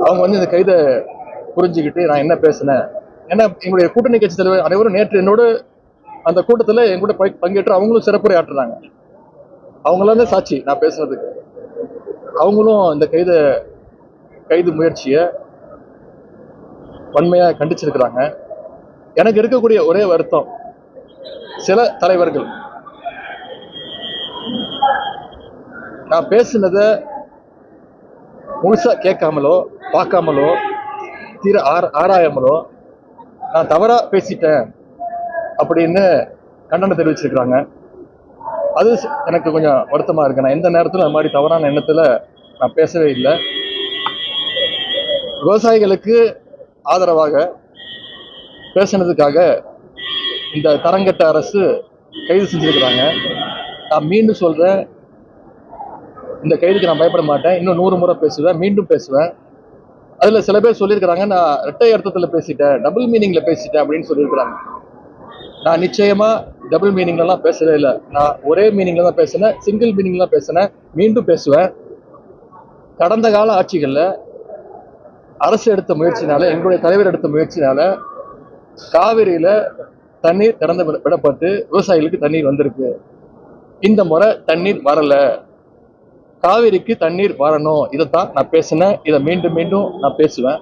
அவங்க வந்து இந்த கைதை புரிஞ்சுக்கிட்டு நான் என்ன பேசினேன், ஏன்னா எங்களுடைய கூட்டணி கட்சி தலைவர் அனைவரும் நேற்று என்னோட அந்த கூட்டத்தில் என் கூட பங்கேற்று அவங்களும் சிறப்புரை ஆற்றுறாங்க. அவங்களாம் தான் சாட்சி நான் பேசுறதுக்கு. அவங்களும் இந்த கைது முயற்சியை வன்மையா கண்டிச்சிருக்கிறாங்க. எனக்கு இருக்கக்கூடிய ஒரே வருத்தம், சில தலைவர்கள் நான் பேசினத முழுசா கேட்காமலோ பார்க்காமலோ ஆராயாமலோ நான் தவறா பேசிட்டேன் அப்படின்னு கண்டனம் தெரிவிச்சிருக்கிறாங்க. அது எனக்கு கொஞ்சம் வருத்தமா இருக்கு. நான் எந்த நேரத்தில் அந்த மாதிரி தவறான எண்ணத்துல நான் பேசவே இல்லை. விவசாயிகளுக்கு ஆதரவாக பேசினதுக்காக இந்த தரங்கட்ட அரசு கைது செஞ்சிருக்கிறாங்க. நான் மீண்டும் சொல்றேன், இந்த கைதுக்கு நான் பயப்பட மாட்டேன். இன்னும் 100 முறை பேசுவேன், மீண்டும் பேசுவேன். அதுல சில பேர் சொல்லியிருக்கிறாங்க, நான் இரட்டை அர்த்தத்துல பேசிட்டேன், டபுள் மீனிங்ல பேசிட்டேன் அப்படின்னு சொல்லியிருக்கிறாங்க. நான் நிச்சயமா டபுள் மீனிங்லாம் பேசவே இல்லை. நான் ஒரே மீனிங்ல தான் பேசினேன், சிங்கிள் மீனிங்ல பேசினேன், மீண்டும் பேசுவேன். கடந்த கால ஆட்சிகள்ல அரசு எடுத்த முயற்சினால, எங்களுடைய தலைவர் எடுத்த முயற்சினால காவிரியில தண்ணீர் திறந்து விடப்பட்டு விவசாயிகளுக்கு தண்ணீர் வந்திருக்கு. இந்த முறை தண்ணீர் வரல, காவிரிக்கு தண்ணீர் வரணும். இதைத்தான் நான் பேசினேன். இதை மீண்டும் மீண்டும் நான் பேசுவேன்.